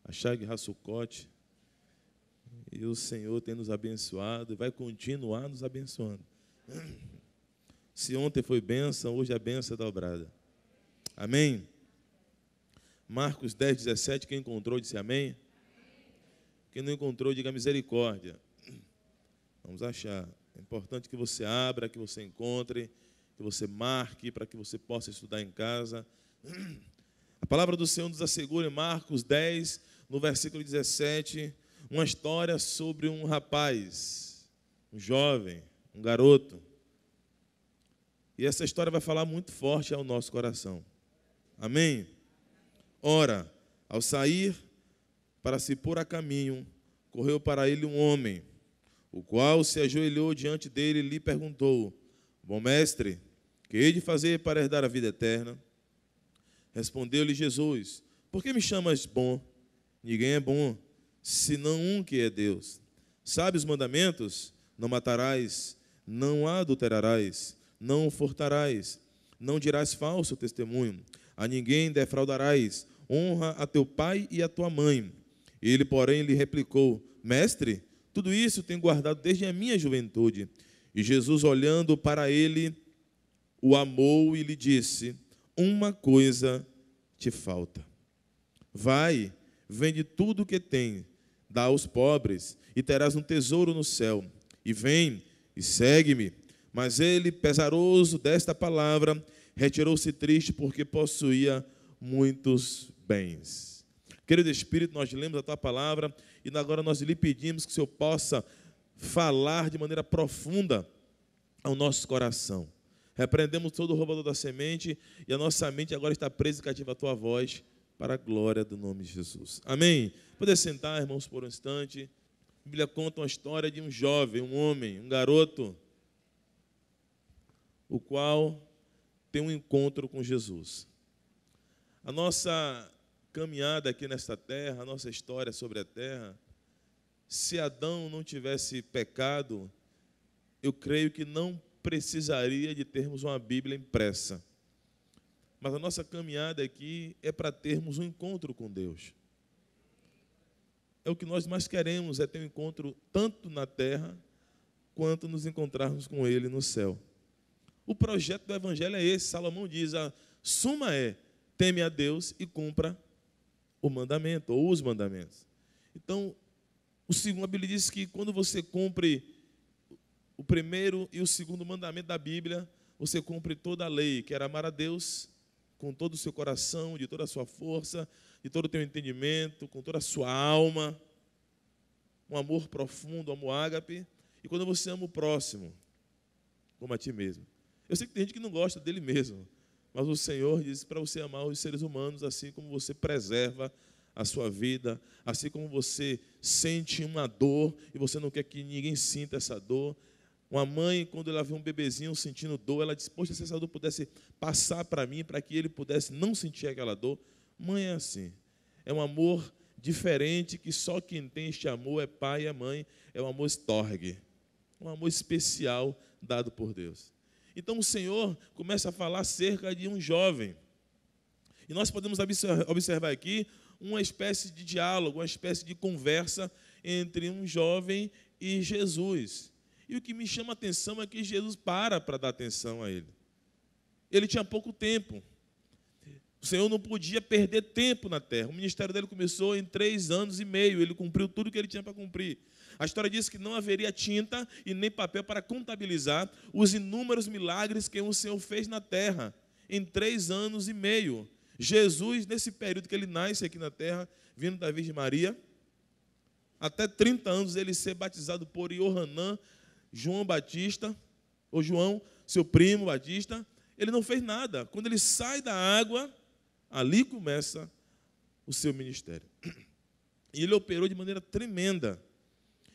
a Chag Hassucote. E o Senhor tem nos abençoado e vai continuar nos abençoando. Se ontem foi bênção, hoje a bênção é dobrada. Amém? Marcos 10, 17, quem encontrou, disse amém. Quem não encontrou, diga misericórdia. Vamos achar. É importante que você abra, que você encontre, que você marque, para que você possa estudar em casa. A palavra do Senhor nos assegura em Marcos 10, no versículo 17, uma história sobre um rapaz, um jovem, um garoto. E essa história vai falar muito forte ao nosso coração. Amém? Ora, ao sair para se pôr a caminho, correu para ele um homem, o qual se ajoelhou diante dele e lhe perguntou: Bom mestre, que hei de fazer para herdar a vida eterna? Respondeu-lhe Jesus: Por que me chamas bom? Ninguém é bom, senão um que é Deus. Sabe os mandamentos? Não matarás, não adulterarás, não furtarás, não dirás falso testemunho, a ninguém defraudarás, honra a teu pai e a tua mãe. Ele, porém, lhe replicou: Mestre, tudo isso tenho guardado desde a minha juventude. E Jesus, olhando para ele, o amou e lhe disse: Uma coisa te falta. Vai, vende tudo o que tem, dá aos pobres, e terás um tesouro no céu. E vem, e segue-me. Mas ele, pesaroso desta palavra, retirou-se triste, porque possuía muitos bens. Querido Espírito, nós lemos a tua palavra, e agora nós lhe pedimos que o Senhor possa falar de maneira profunda ao nosso coração. Repreendemos todo o roubador da semente, e a nossa mente agora está presa e cativa a tua voz, para a glória do nome de Jesus. Amém? Poder sentar, irmãos, por um instante. A Bíblia conta uma história de um jovem, um homem, um garoto, o qual tem um encontro com Jesus. A nossa caminhada aqui nesta terra, a nossa história sobre a terra, se Adão não tivesse pecado, eu creio que não precisaria de termos uma Bíblia impressa. Mas a nossa caminhada aqui é para termos um encontro com Deus. É o que nós mais queremos, é ter um encontro tanto na terra, quanto nos encontrarmos com Ele no céu. O projeto do Evangelho é esse. Salomão diz: a suma é: teme a Deus e cumpra o mandamento, ou os mandamentos. Então, a Bíblia diz que quando você cumpre o primeiro e o segundo mandamento da Bíblia, você cumpre toda a lei, que era amar a Deus com todo o seu coração, de toda a sua força, de todo o teu entendimento, com toda a sua alma, um amor profundo, um amor ágape, e quando você ama o próximo, como a ti mesmo. Eu sei que tem gente que não gosta dele mesmo, mas o Senhor diz para você amar os seres humanos assim como você preserva a sua vida, assim como você sente uma dor e você não quer que ninguém sinta essa dor. Uma mãe, quando ela vê um bebezinho sentindo dor, ela diz: poxa, se essa dor pudesse passar para mim, para que ele pudesse não sentir aquela dor. Mãe é assim. É um amor diferente, que só quem tem este amor é pai e a mãe. É um amor storge, um amor especial dado por Deus. Então o Senhor começa a falar acerca de um jovem. E nós podemos observar aqui uma espécie de diálogo, uma espécie de conversa entre um jovem e Jesus. E o que me chama a atenção é que Jesus para dar atenção a ele. Ele tinha pouco tempo. O Senhor não podia perder tempo na terra. O ministério dele começou em 3 anos e meio. Ele cumpriu tudo o que ele tinha para cumprir. A história diz que não haveria tinta e nem papel para contabilizar os inúmeros milagres que o Senhor fez na terra em 3 anos e meio. Jesus, nesse período que ele nasce aqui na terra, vindo da Virgem Maria, até 30 anos ele ser batizado por Yohanan, João Batista, ou João, seu primo Batista, ele não fez nada. Quando ele sai da água, ali começa o seu ministério. E ele operou de maneira tremenda.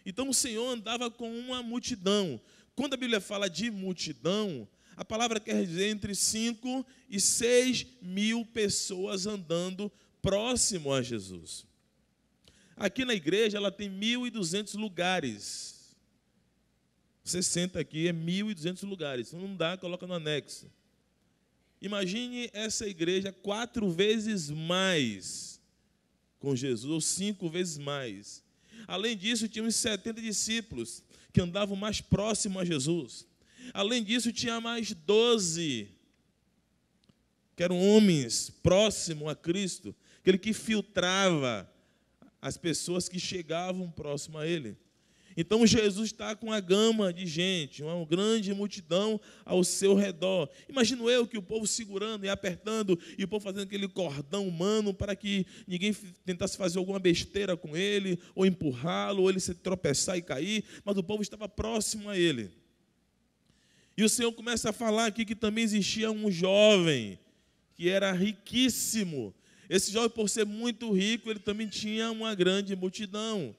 Então o Senhor andava com uma multidão. Quando a Bíblia fala de multidão, a palavra quer dizer entre 5 e 6 mil pessoas andando próximo a Jesus. Aqui na igreja ela tem 1.200 lugares. Você senta aqui, é 1.200 lugares. Se não dá, coloca no anexo. Imagine essa igreja 4 vezes mais com Jesus, ou 5 vezes mais. Além disso, tinha uns 70 discípulos que andavam mais próximo a Jesus. Além disso, tinha mais 12, que eram homens próximos a Cristo, aquele que filtrava as pessoas que chegavam próximo a Ele. Então, Jesus está com uma gama de gente, uma grande multidão ao seu redor. Imagino eu que o povo segurando e apertando, e o povo fazendo aquele cordão humano para que ninguém tentasse fazer alguma besteira com ele, ou empurrá-lo, ou ele se tropeçar e cair, mas o povo estava próximo a ele. E o Senhor começa a falar aqui que também existia um jovem, que era riquíssimo. Esse jovem, por ser muito rico, ele também tinha uma grande multidão.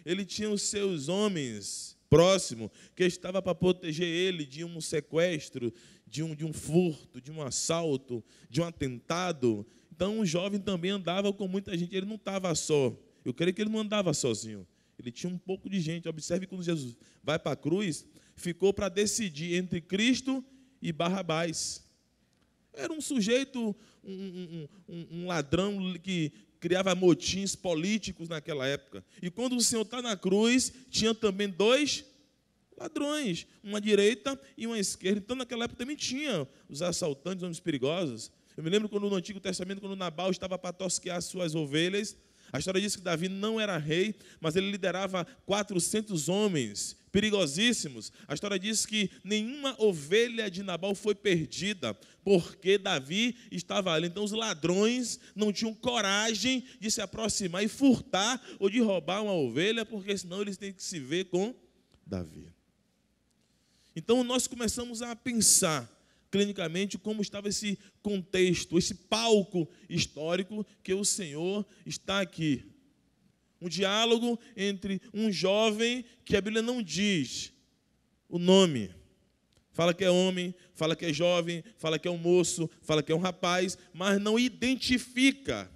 Ele tinha os seus homens próximos, que estavam para proteger ele de um sequestro, de um furto, de um assalto, de um atentado. Então, o jovem também andava com muita gente, ele não estava só. Eu creio que ele não andava sozinho. Ele tinha um pouco de gente. Observe quando Jesus vai para a cruz, ficou para decidir entre Cristo e Barrabás. Era um sujeito, um ladrão que criava motins políticos naquela época. E quando o Senhor está na cruz, tinha também 2 ladrões, uma à direita e uma à esquerda. Então, naquela época também tinha os assaltantes, homens perigosos. Eu me lembro quando no Antigo Testamento, quando Nabal estava para tosquear as suas ovelhas, a história diz que Davi não era rei, mas ele liderava 400 homens perigosíssimos. A história diz que nenhuma ovelha de Nabal foi perdida, porque Davi estava ali. Então os ladrões não tinham coragem de se aproximar e furtar ou de roubar uma ovelha, porque senão eles têm que se ver com Davi. Então nós começamos a pensar clinicamente como estava esse contexto, esse palco histórico que o Senhor está aqui. Um diálogo entre um jovem que a Bíblia não diz o nome. Fala que é homem, fala que é jovem, fala que é um moço, fala que é um rapaz, mas não identifica.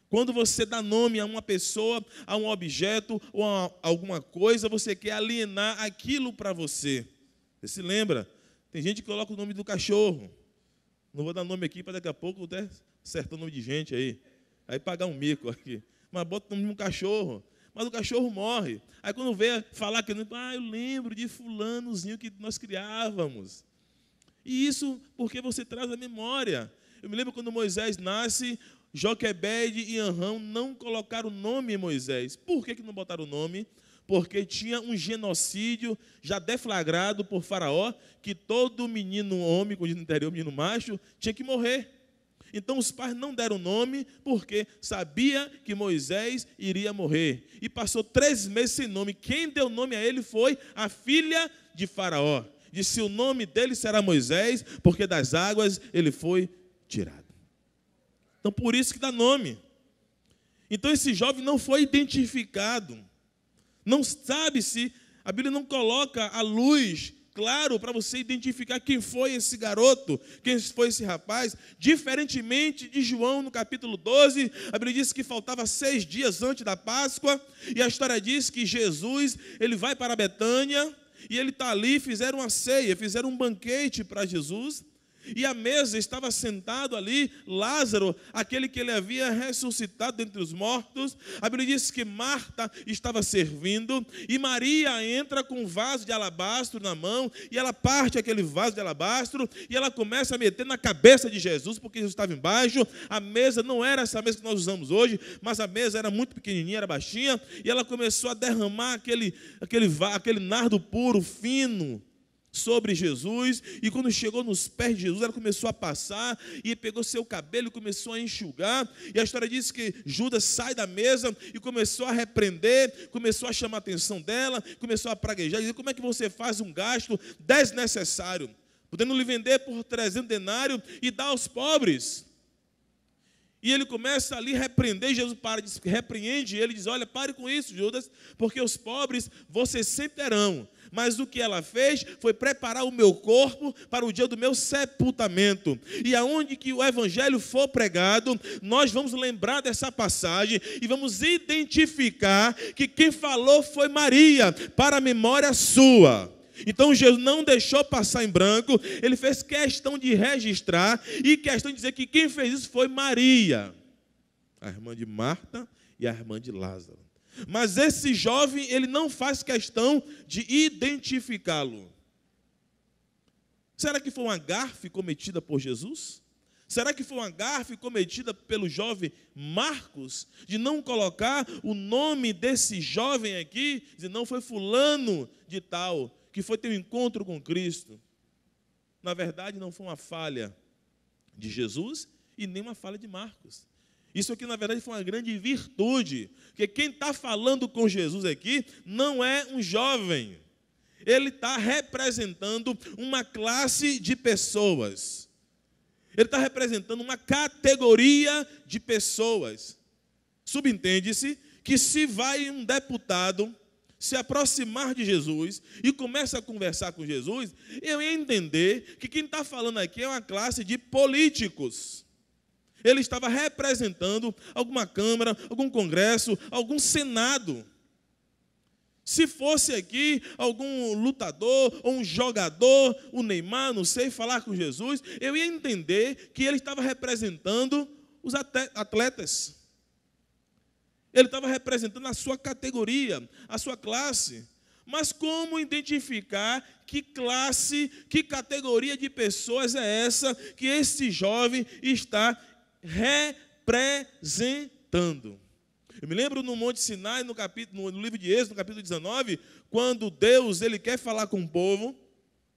Quando você dá nome a uma pessoa, a um objeto ou a alguma coisa, você quer alienar aquilo para você. Você se lembra? Tem gente que coloca o nome do cachorro. Não vou dar nome aqui para daqui a pouco até acertar o nome de gente aí. Aí pagar um mico aqui. Mas bota o nome de um cachorro. Mas o cachorro morre. Aí quando vê falar que eu lembro de fulanozinho que nós criávamos. E isso porque você traz a memória. Eu me lembro quando Moisés nasce, Joquebede e Anrão não colocaram o nome em Moisés. Por que não botaram o nome? Porque tinha um genocídio já deflagrado por Faraó, que todo menino homem, como diz no interior, menino macho, tinha que morrer. Então os pais não deram nome, porque sabia que Moisés iria morrer. E passou 3 meses sem nome. Quem deu nome a ele foi a filha de Faraó. Disse: o nome dele será Moisés, porque das águas ele foi tirado. Então por isso que dá nome. Então esse jovem não foi identificado. Não sabe-se, a Bíblia não coloca a luz, claro, para você identificar quem foi esse garoto, quem foi esse rapaz. Diferentemente de João, no capítulo 12, a Bíblia diz que faltava 6 dias antes da Páscoa, e a história diz que Jesus, ele vai para Betânia, e ele está ali, fizeram uma ceia, fizeram um banquete para Jesus, e à mesa estava sentado ali Lázaro, aquele que ele havia ressuscitado dentre os mortos. A Bíblia diz que Marta estava servindo, e Maria entra com um vaso de alabastro na mão, e ela parte aquele vaso de alabastro, e ela começa a meter na cabeça de Jesus, porque Jesus estava embaixo. A mesa não era essa mesa que nós usamos hoje, mas a mesa era muito pequenininha, era baixinha, e ela começou a derramar aquele nardo puro, fino, sobre Jesus. E quando chegou nos pés de Jesus, ela começou a passar, e pegou seu cabelo e começou a enxugar. E a história diz que Judas sai da mesa e começou a repreender, começou a chamar a atenção dela, começou a praguejar, dizer: como é que você faz um gasto desnecessário, podendo lhe vender por 300 denários e dar aos pobres? E ele começa ali a repreender. Jesus repreende ele, diz: olha, pare com isso, Judas, porque os pobres vocês sempre terão, mas o que ela fez foi preparar o meu corpo para o dia do meu sepultamento. E aonde que o evangelho for pregado, nós vamos lembrar dessa passagem e vamos identificar que quem falou foi Maria, para a memória sua. Então Jesus não deixou passar em branco, ele fez questão de registrar e questão de dizer que quem fez isso foi Maria, a irmã de Marta e a irmã de Lázaro. Mas esse jovem, ele não faz questão de identificá-lo. Será que foi uma gafe cometida por Jesus? Será que foi uma gafe cometida pelo jovem Marcos, de não colocar o nome desse jovem aqui, dizer, não, foi fulano de tal, que foi ter um encontro com Cristo? Na verdade, não foi uma falha de Jesus e nem uma falha de Marcos. Isso aqui, na verdade, foi uma grande virtude, porque quem está falando com Jesus aqui não é um jovem. Ele está representando uma classe de pessoas. Ele está representando uma categoria de pessoas. Subentende-se que se vai um deputado se aproximar de Jesus e começa a conversar com Jesus, eu ia entender que quem está falando aqui é uma classe de políticos. Ele estava representando alguma Câmara, algum Congresso, algum Senado. Se fosse aqui algum lutador ou um jogador, o Neymar, não sei, falar com Jesus, eu ia entender que ele estava representando os atletas. Ele estava representando a sua categoria, a sua classe. Mas como identificar que classe, que categoria de pessoas é essa que esse jovem está representando? Eu me lembro no Monte Sinai, no livro de Êxodo, no capítulo 19, quando Deus ele quer falar com o povo,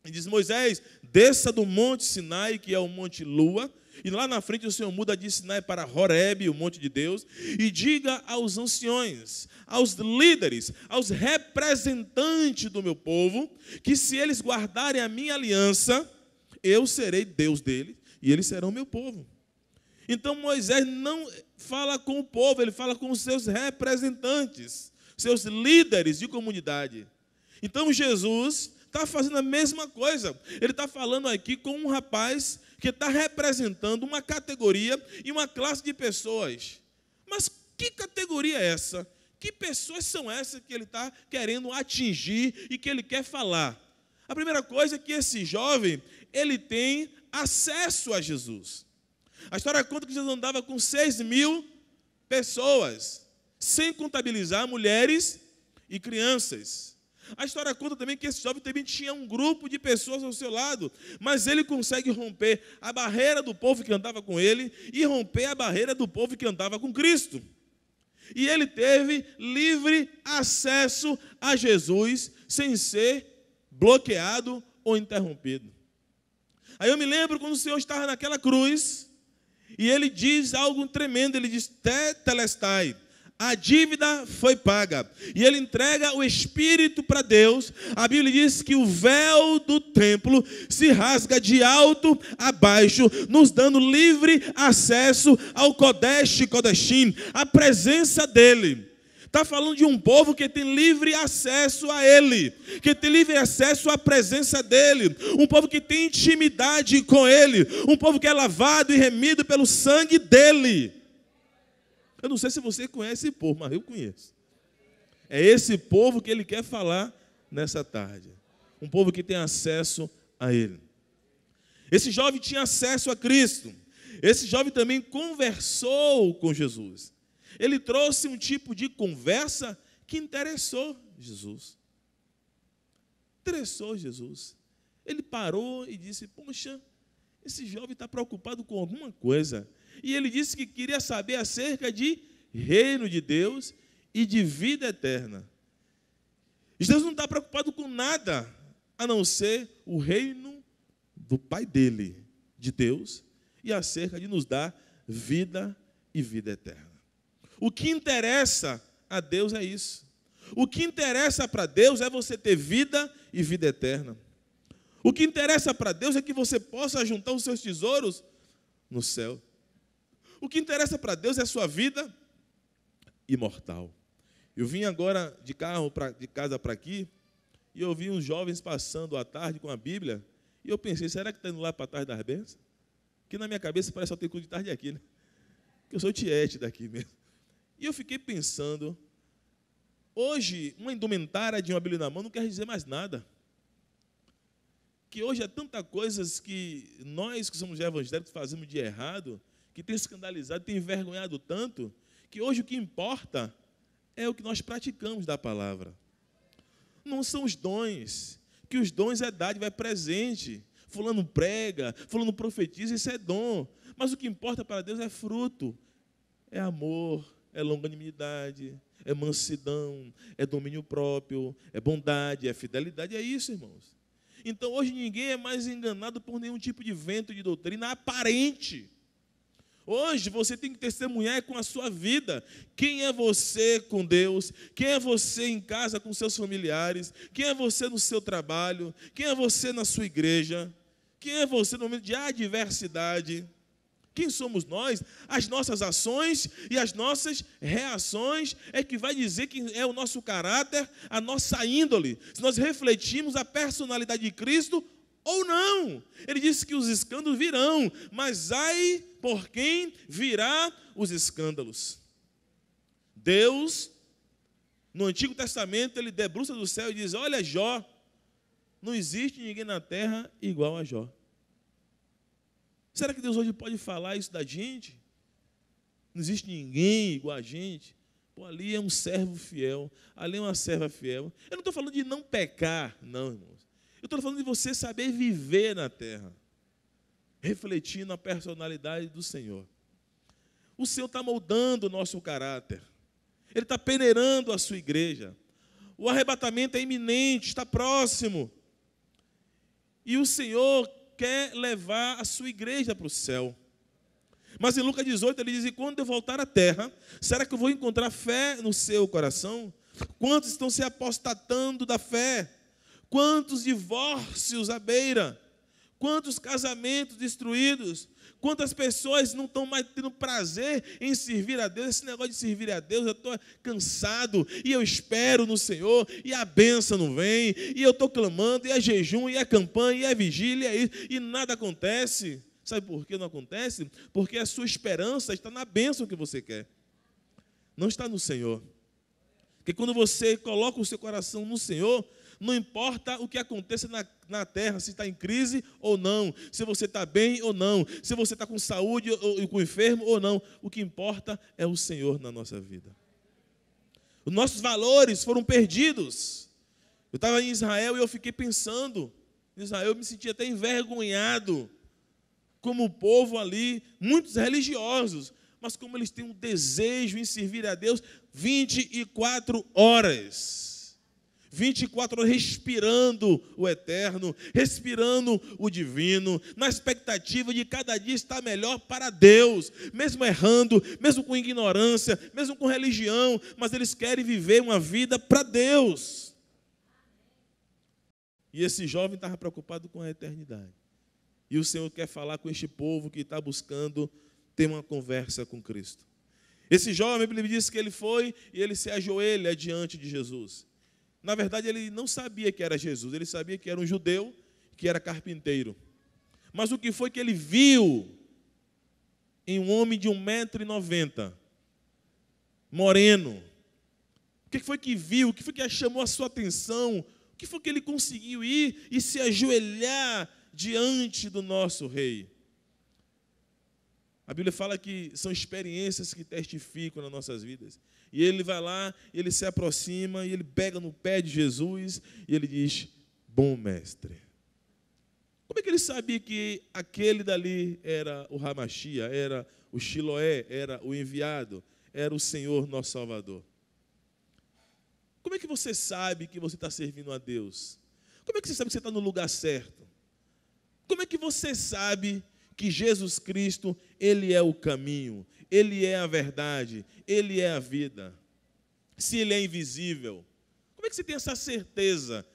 e diz, Moisés, desça do Monte Sinai, que é o Monte Lua, e lá na frente o Senhor muda de Sinai para Horebe, o monte de Deus, e diga aos anciões, aos líderes, aos representantes do meu povo, que se eles guardarem a minha aliança, eu serei Deus deles, e eles serão meu povo. Então Moisés não fala com o povo, ele fala com os seus representantes, seus líderes de comunidade. Então Jesus está fazendo a mesma coisa. Ele está falando aqui com um rapaz que está representando uma categoria e uma classe de pessoas. Mas que categoria é essa? Que pessoas são essas que ele está querendo atingir e que ele quer falar? A primeira coisa é que esse jovem, ele tem acesso a Jesus. A história conta que Jesus andava com 6.000 pessoas, sem contabilizar mulheres e crianças. A história conta também que esse jovem também tinha um grupo de pessoas ao seu lado, mas ele consegue romper a barreira do povo que andava com ele e romper a barreira do povo que andava com Cristo. E ele teve livre acesso a Jesus, sem ser bloqueado ou interrompido. Aí eu me lembro quando o Senhor estava naquela cruz, e ele diz algo tremendo, ele diz, tetelestai, a dívida foi paga. E ele entrega o Espírito para Deus. A Bíblia diz que o véu do templo se rasga de alto a baixo, nos dando livre acesso ao Kodesh Kodeshim, a presença dele. Está falando de um povo que tem livre acesso a Ele, que tem livre acesso à presença dEle, um povo que tem intimidade com Ele, um povo que é lavado e remido pelo sangue dEle. Eu não sei se você conhece esse povo, mas eu conheço. É esse povo que Ele quer falar nessa tarde, um povo que tem acesso a Ele. Esse jovem tinha acesso a Cristo, esse jovem também conversou com Jesus. Ele trouxe um tipo de conversa que interessou Jesus. Interessou Jesus. Ele parou e disse, poxa, esse jovem está preocupado com alguma coisa. E ele disse que queria saber acerca de reino de Deus e de vida eterna. Jesus não está preocupado com nada, a não ser o reino do Pai dele, de Deus, e acerca de nos dar vida e vida eterna. O que interessa a Deus é isso. O que interessa para Deus é você ter vida e vida eterna. O que interessa para Deus é que você possa juntar os seus tesouros no céu. O que interessa para Deus é a sua vida imortal. Eu vim agora de carro, de casa para aqui, e eu vi uns jovens passando à tarde com a Bíblia, e eu pensei, será que está indo lá para a tarde das bênçãos? Que na minha cabeça parece só ter culto de tarde aqui, né? Que eu sou tiete daqui mesmo. E eu fiquei pensando, hoje, uma indumentária de uma Bíblia na mão não quer dizer mais nada. Que hoje há tantas coisas que nós que somos evangélicos fazemos de errado, que tem escandalizado, tem envergonhado tanto, que hoje o que importa é o que nós praticamos da palavra. Não são os dons, que os dons é dádiva, é presente. Fulano prega, fulano profetiza, isso é dom. Mas o que importa para Deus é fruto, é amor, é longanimidade, é mansidão, é domínio próprio, é bondade, é fidelidade, é isso, irmãos. Então, hoje ninguém é mais enganado por nenhum tipo de vento de doutrina aparente. Hoje você tem que testemunhar com a sua vida. Quem é você com Deus? Quem é você em casa com seus familiares? Quem é você no seu trabalho? Quem é você na sua igreja? Quem é você no momento de adversidade? Quem somos nós? As nossas ações e as nossas reações é que vai dizer quem é o nosso caráter, a nossa índole. Se nós refletimos a personalidade de Cristo ou não. Ele disse que os escândalos virão, mas ai por quem virá os escândalos. Deus, no Antigo Testamento, ele debruça do céu e diz: olha, Jó, não existe ninguém na terra igual a Jó. Será que Deus hoje pode falar isso da gente? Não existe ninguém igual a gente. Pô, ali é um servo fiel, ali é uma serva fiel. Eu não estou falando de não pecar, não, irmãos. Eu estou falando de você saber viver na terra, refletindo a personalidade do Senhor. O Senhor está moldando o nosso caráter. Ele está peneirando a sua igreja. O arrebatamento é iminente, está próximo. E o Senhor quer levar a sua igreja para o céu. Mas em Lucas 18 ele diz: e quando eu voltar à terra, será que eu vou encontrar fé no seu coração? Quantos estão se apostatando da fé? Quantos divórcios à beira? Quantos casamentos destruídos? Quantas pessoas não estão mais tendo prazer em servir a Deus? Esse negócio de servir a Deus, eu estou cansado, e eu espero no Senhor, e a bênção não vem, e eu estou clamando, e é jejum, e é campanha, e é vigília, e nada acontece. Sabe por que não acontece? Porque a sua esperança está na bênção que você quer, não está no Senhor. Porque quando você coloca o seu coração no Senhor, não importa o que aconteça na terra, se está em crise ou não, se você está bem ou não, se você está com saúde ou com enfermo ou não, o que importa é o Senhor na nossa vida. Os nossos valores foram perdidos. Eu estava em Israel e eu fiquei pensando, em Israel eu me sentia até envergonhado, como o povo ali, muitos religiosos, mas como eles têm um desejo em servir a Deus 24 horas. 24 horas respirando o eterno, respirando o divino, na expectativa de cada dia estar melhor para Deus, mesmo errando, mesmo com ignorância, mesmo com religião, mas eles querem viver uma vida para Deus. E esse jovem estava preocupado com a eternidade. E o Senhor quer falar com este povo que está buscando ter uma conversa com Cristo. Esse jovem, a Bíblia diz que ele foi e ele se ajoelha diante de Jesus. Na verdade, ele não sabia que era Jesus, ele sabia que era um judeu, que era carpinteiro. Mas o que foi que ele viu em um homem de 1,90 m, moreno? O que foi que viu? O que foi que chamou a sua atenção? O que foi que ele conseguiu ir e se ajoelhar diante do nosso rei? A Bíblia fala que são experiências que testificam nas nossas vidas. E ele vai lá, ele se aproxima, e ele pega no pé de Jesus, e ele diz: bom mestre. Como é que ele sabia que aquele dali era o Hamashia, era o Shiloé, era o enviado, era o Senhor nosso Salvador? Como é que você sabe que você está servindo a Deus? Como é que você sabe que você está no lugar certo? Como é que você sabe que Jesus Cristo, Ele é o caminho, Ele é a verdade, Ele é a vida? Se Ele é invisível, como é que você tem essa certeza?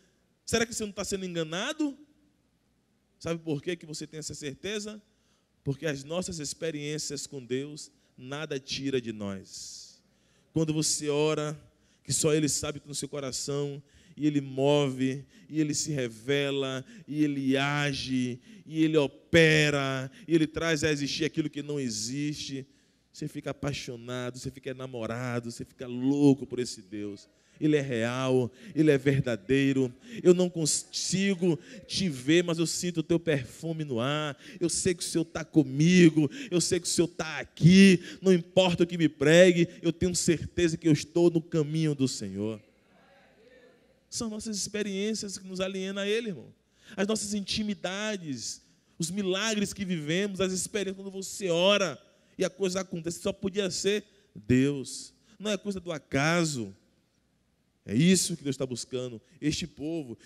Será que você não está sendo enganado? Sabe por que você tem essa certeza? Porque as nossas experiências com Deus, nada tira de nós. Quando você ora, que só Ele sabe que no seu coração, e Ele move, e Ele se revela, e Ele age, e Ele opera, e Ele traz a existir aquilo que não existe. Você fica apaixonado, você fica enamorado, você fica louco por esse Deus. Ele é real, Ele é verdadeiro. Eu não consigo te ver, mas eu sinto o teu perfume no ar. Eu sei que o Senhor está comigo, eu sei que o Senhor está aqui. Não importa o que me pregue, eu tenho certeza que eu estou no caminho do Senhor. São nossas experiências que nos alienam a Ele, irmão. As nossas intimidades, os milagres que vivemos, as experiências quando você ora e a coisa acontece, só podia ser Deus. Não é coisa do acaso. É isso que Deus está buscando, este povo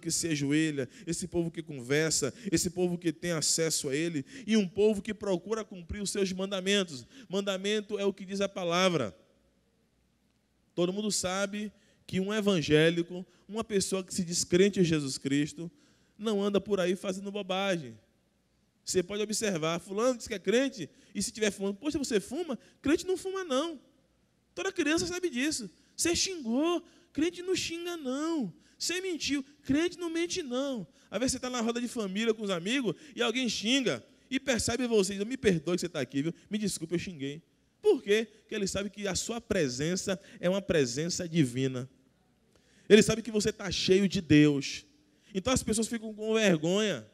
que se ajoelha, esse povo que conversa, esse povo que tem acesso a Ele, e um povo que procura cumprir os seus mandamentos. Mandamento é o que diz a palavra. Todo mundo sabe que um evangélico, uma pessoa que se diz crente em Jesus Cristo, não anda por aí fazendo bobagem. Você pode observar, fulano diz que é crente, e se estiver fumando, poxa, você fuma? Crente não fuma, não. Toda criança sabe disso. Você xingou, crente não xinga, não. Você mentiu, crente não mente, não. Às vezes você está na roda de família com os amigos e alguém xinga e percebe você, me perdoe que você está aqui, viu? Me desculpe, eu xinguei. Por quê? Porque ele sabe que a sua presença é uma presença divina. Ele sabe que você está cheio de Deus. Então as pessoas ficam com vergonha.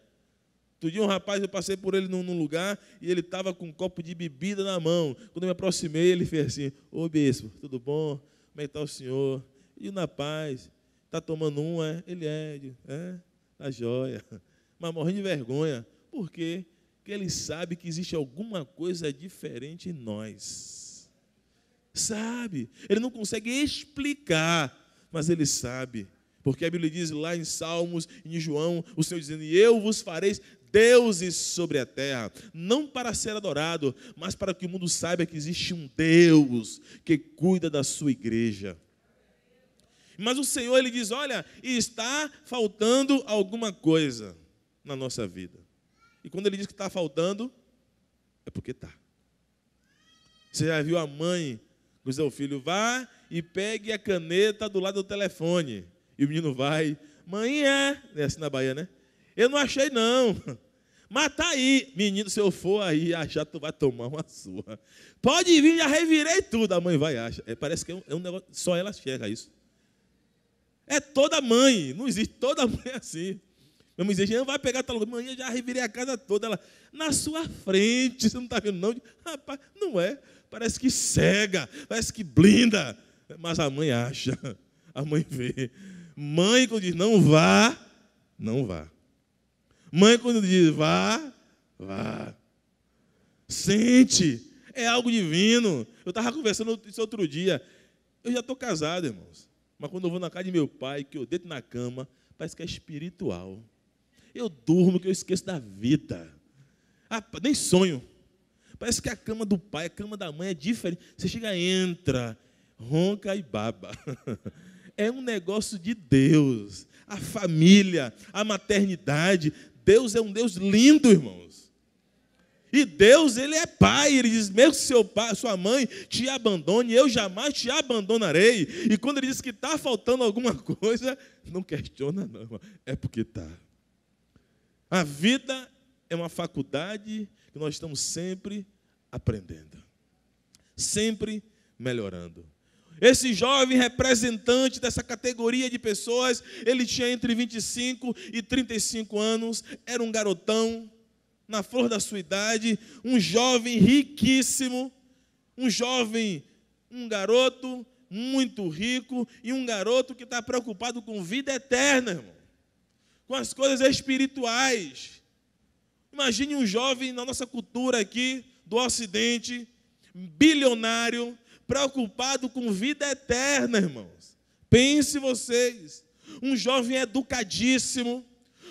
Outro dia um rapaz, eu passei por ele num lugar e ele estava com um copo de bebida na mão. Quando eu me aproximei, ele fez assim: ô bispo, tudo bom? Como é que está o senhor? E na paz, está tomando um, é? Ele tá jóia. Mas morrendo de vergonha. Por quê? Porque ele sabe que existe alguma coisa diferente em nós. Sabe? Ele não consegue explicar, mas ele sabe. Porque a Bíblia diz lá em Salmos, em João, o Senhor dizendo: e eu vos fareis deuses sobre a terra, não para ser adorado, mas para que o mundo saiba que existe um Deus que cuida da sua igreja. Mas o Senhor, Ele diz: olha, está faltando alguma coisa na nossa vida. E quando Ele diz que está faltando, é porque está. Você já viu a mãe dizer ao filho: vá e pegue a caneta do lado do telefone. E o menino vai: mãe, é assim na Bahia, né? Eu não achei, não. Mas está aí. Menino, se eu for aí achar, tu vai tomar uma surra. Pode vir, já revirei tudo. A mãe vai e acha. Parece que é um negócio, só ela enxerga isso. É toda mãe. Não existe toda mãe assim. Minha mãe diz: não vai pegar tal lugar. Mãe, eu já revirei a casa toda. Ela, na sua frente. Você não está vendo, não? Rapaz, não é. Parece que cega. Parece que blinda. Mas a mãe acha. A mãe vê. Mãe, quando diz não vá, não vá. Mãe, quando diz vá, vá. Sente, é algo divino. Eu estava conversando isso outro dia. Eu já estou casado, irmãos. Mas quando eu vou na casa de meu pai, que eu deito na cama, parece que é espiritual. Eu durmo, que eu esqueço da vida. Nem sonho. Parece que a cama do pai, a cama da mãe é diferente. Você chega, entra, ronca e baba. É um negócio de Deus. A família, a maternidade. Deus é um Deus lindo, irmãos. E Deus, Ele é Pai. Ele diz: mesmo que seu pai, sua mãe te abandone, eu jamais te abandonarei. E quando Ele diz que está faltando alguma coisa, não questiona, não, irmão. É porque está. A vida é uma faculdade que nós estamos sempre aprendendo. Sempre melhorando. Esse jovem representante dessa categoria de pessoas, ele tinha entre 25 e 35 anos, era um garotão, na flor da sua idade, um jovem riquíssimo, um garoto muito rico e um garoto que está preocupado com vida eterna, irmão, com as coisas espirituais. Imagine um jovem na nossa cultura aqui, do Ocidente, bilionário, preocupado com vida eterna, irmãos. Pense vocês, um jovem educadíssimo,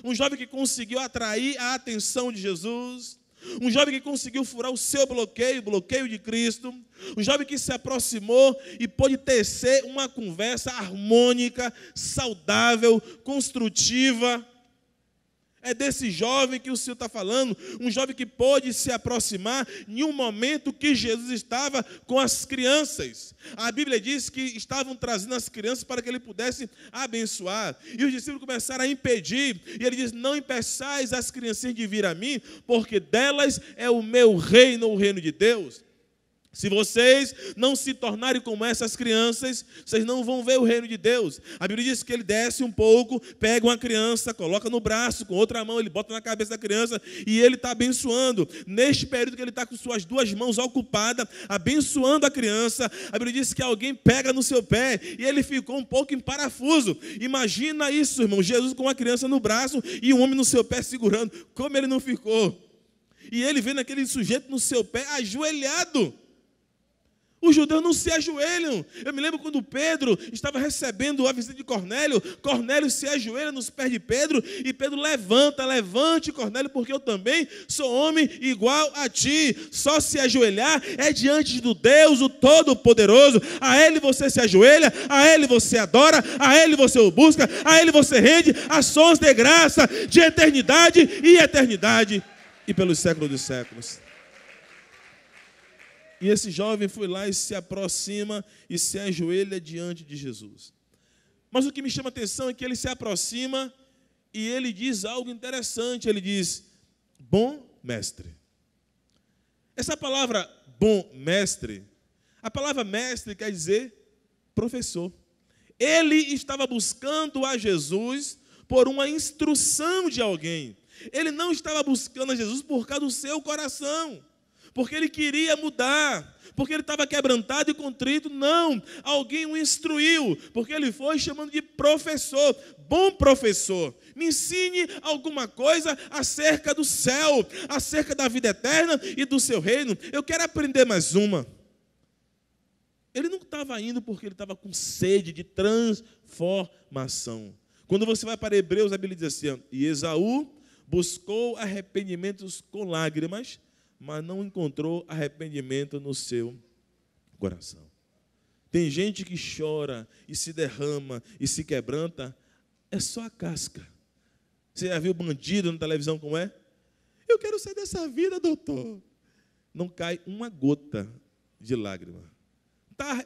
um jovem que conseguiu atrair a atenção de Jesus, um jovem que conseguiu furar o seu bloqueio, o bloqueio de Cristo, um jovem que se aproximou e pôde tecer uma conversa harmônica, saudável, construtiva. É desse jovem que o Senhor está falando, um jovem que pôde se aproximar em um momento que Jesus estava com as crianças. A Bíblia diz que estavam trazendo as crianças para que ele pudesse abençoar. E os discípulos começaram a impedir. E ele diz: não impeçais as criancinhas de vir a mim, porque delas é o meu reino, o reino de Deus. Se vocês não se tornarem como essas crianças, vocês não vão ver o reino de Deus. A Bíblia diz que ele desce um pouco, pega uma criança, coloca no braço, com outra mão ele bota na cabeça da criança e ele está abençoando. Neste período que ele está com suas duas mãos ocupadas, abençoando a criança, a Bíblia diz que alguém pega no seu pé e ele ficou um pouco em parafuso. Imagina isso, irmão, Jesus com uma criança no braço e um homem no seu pé segurando. Como ele não ficou? E ele vendo aquele sujeito no seu pé ajoelhado. Os judeus não se ajoelham. Eu me lembro quando Pedro estava recebendo a visita de Cornélio. Cornélio se ajoelha nos pés de Pedro. E Pedro levante, Cornélio, porque eu também sou homem igual a ti. Só se ajoelhar é diante do Deus, o Todo-Poderoso. A Ele você se ajoelha, a Ele você adora, a Ele você o busca, a Ele você rende ações de graça, de eternidade e eternidade. E pelos séculos dos séculos. E esse jovem foi lá e se aproxima e se ajoelha diante de Jesus. Mas o que me chama a atenção é que ele se aproxima e ele diz algo interessante. Ele diz, bom mestre. Essa palavra bom mestre, a palavra mestre quer dizer professor. Ele estava buscando a Jesus por uma instrução de alguém. Ele não estava buscando a Jesus por causa do seu coração. Porque ele queria mudar, porque ele estava quebrantado e contrito. Não, alguém o instruiu, porque ele foi chamando de professor. Bom professor, me ensine alguma coisa acerca do céu, acerca da vida eterna e do seu reino. Eu quero aprender mais uma. Ele não estava indo porque ele estava com sede de transformação. Quando você vai para Hebreus, a Bíblia diz assim, e Esaú buscou arrependimentos com lágrimas, mas não encontrou arrependimento no seu coração. Tem gente que chora e se derrama e se quebranta, é só a casca. Você já viu bandido na televisão como é? Eu quero sair dessa vida, doutor. Não cai uma gota de lágrima.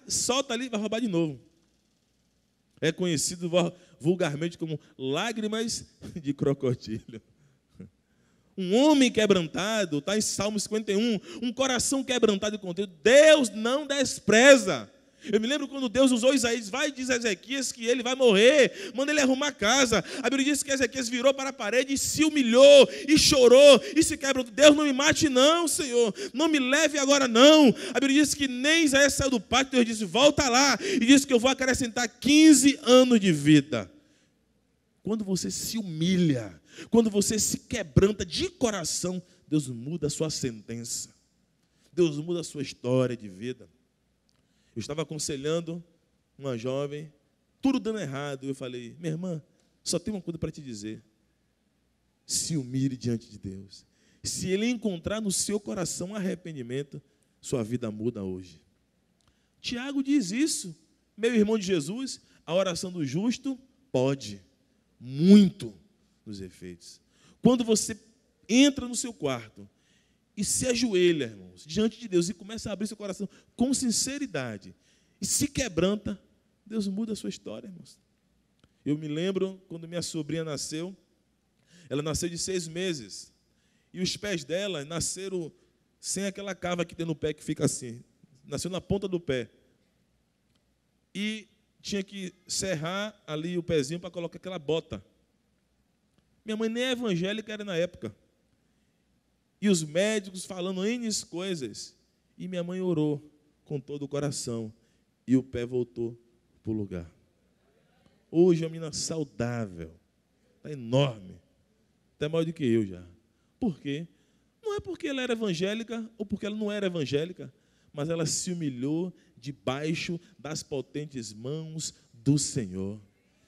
Solta ali e vai roubar de novo. É conhecido vulgarmente como lágrimas de crocodilo. Um homem quebrantado, está em Salmo 51, um coração quebrantado e contrito, Deus não despreza. Eu me lembro quando Deus usou Isaías, vai dizer a Ezequias que ele vai morrer, manda ele arrumar a casa. A Bíblia diz que Ezequias virou para a parede e se humilhou, e chorou, e se quebrou. Deus, não me mate não, Senhor, não me leve agora não. A Bíblia diz que nem Isaías saiu do pacto, Deus disse, volta lá, e disse que eu vou acrescentar 15 anos de vida. Quando você se humilha, quando você se quebranta de coração, Deus muda a sua sentença. Deus muda a sua história de vida. Eu estava aconselhando uma jovem, tudo dando errado. Eu falei, minha irmã, só tem uma coisa para te dizer. Se humilhe diante de Deus. Se Ele encontrar no seu coração arrependimento, sua vida muda hoje. Tiago diz isso. Meu irmão de Jesus, a oração do justo pode muito nos efeitos. Quando você entra no seu quarto e se ajoelha, irmãos, diante de Deus e começa a abrir seu coração com sinceridade e se quebranta, Deus muda a sua história, irmãos. Eu me lembro quando minha sobrinha nasceu, ela nasceu de 6 meses e os pés dela nasceram sem aquela cava que tem no pé que fica assim, nasceu na ponta do pé e tinha que serrar ali o pezinho para colocar aquela bota. Minha mãe nem evangélica era na época. E os médicos falando N coisas. E minha mãe orou com todo o coração. E o pé voltou para o lugar. Hoje é uma menina saudável. Está enorme. Até maior do que eu já. Por quê? Não é porque ela era evangélica ou porque ela não era evangélica. Mas ela se humilhou debaixo das potentes mãos do Senhor.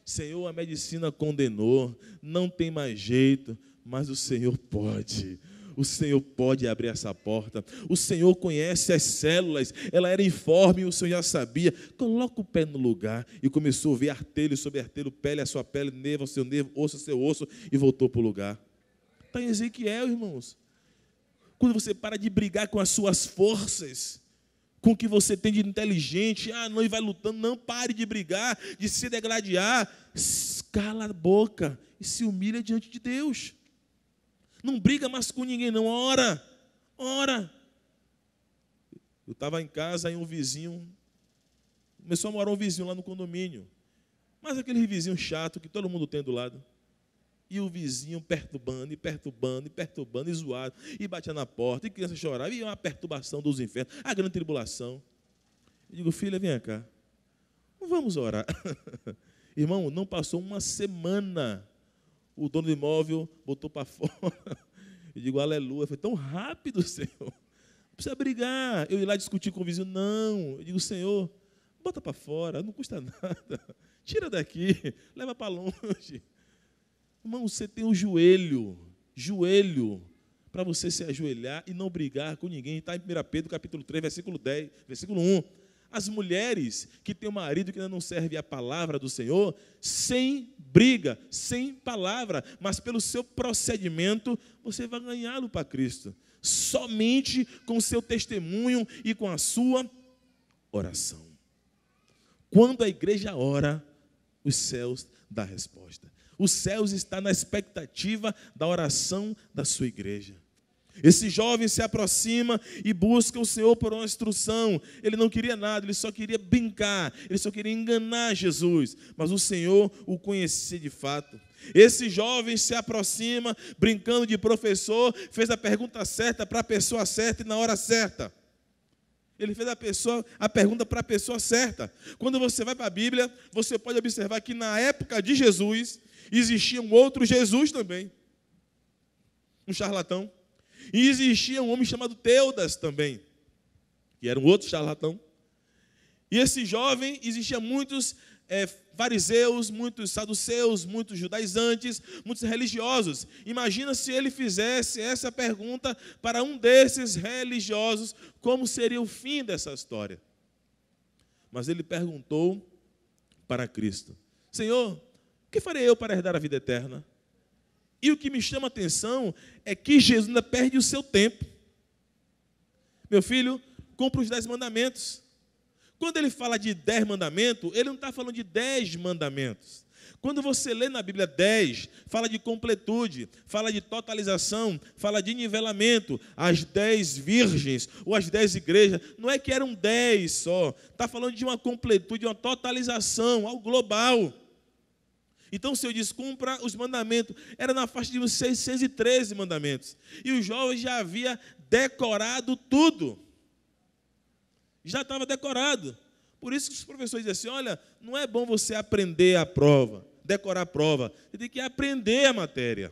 Senhor, a medicina condenou, não tem mais jeito, mas o Senhor pode. O Senhor pode abrir essa porta. O Senhor conhece as células. Ela era informe, o Senhor já sabia. Coloca o pé no lugar. E começou a ver artelho sobre artelho, pele a sua pele, nervo ao seu nervo, osso ao seu osso, e voltou para o lugar. Está em Ezequiel, irmãos. Quando você para de brigar com as suas forças, com o que você tem de inteligente, não, e vai lutando, não, pare de brigar, de se degladiar, cala a boca e se humilha diante de Deus. Não briga mais com ninguém, não, ora. Eu estava em casa e um vizinho, começou a morar um vizinho lá no condomínio, mas aquele vizinho chato que todo mundo tem do lado. E o vizinho perturbando, e perturbando, e perturbando, e zoado, e batia na porta, e criança chorava, e uma perturbação dos infernos, a grande tribulação. Eu digo, filha, vem cá, vamos orar. Irmão, não passou uma semana, o dono do imóvel botou para fora. Eu digo, aleluia, foi tão rápido, Senhor. Não precisa brigar. Eu ir lá discutir com o vizinho, não. Eu digo, Senhor, bota para fora, não custa nada. Tira daqui, leva para longe. Irmão, você tem um joelho, para você se ajoelhar e não brigar com ninguém. Está em 1 Pedro, capítulo 3, versículo 10, versículo 1. As mulheres que têm um marido que ainda não serve a palavra do Senhor, sem briga, sem palavra, mas pelo seu procedimento, você vai ganhá-lo para Cristo. Somente com o seu testemunho e com a sua oração. Quando a igreja ora, os céus dão a resposta. Os céus estão na expectativa da oração da sua igreja. Esse jovem se aproxima e busca o Senhor por uma instrução. Ele não queria nada, ele só queria brincar, ele só queria enganar Jesus. Mas o Senhor o conhecia de fato. Esse jovem se aproxima, brincando de professor, fez a pergunta certa para a pessoa certa e na hora certa. Ele fez a pergunta para a pessoa certa. Quando você vai para a Bíblia, você pode observar que na época de Jesus, existia um outro Jesus também, um charlatão. E existia um homem chamado Teudas também, que era um outro charlatão. E esse jovem, existia muitos fariseus, muitos saduceus, muitos judaizantes, muitos religiosos. Imagina se ele fizesse essa pergunta para um desses religiosos, como seria o fim dessa história? Mas ele perguntou para Cristo, Senhor, o que farei eu para herdar a vida eterna? E o que me chama a atenção é que Jesus ainda perde o seu tempo. Meu filho, cumpra os 10 mandamentos. Quando ele fala de 10 mandamentos, ele não está falando de 10 mandamentos. Quando você lê na Bíblia 10, fala de completude, fala de totalização, fala de nivelamento, as 10 virgens ou as 10 igrejas, não é que eram 10 só, está falando de uma completude, de uma totalização, algo global. Então o Senhor diz, cumpra os mandamentos, era na faixa de uns 613 mandamentos, e o jovem já havia decorado tudo, já estava decorado. Por isso que os professores dizem assim, olha, não é bom você aprender a prova, decorar a prova, você tem que aprender a matéria.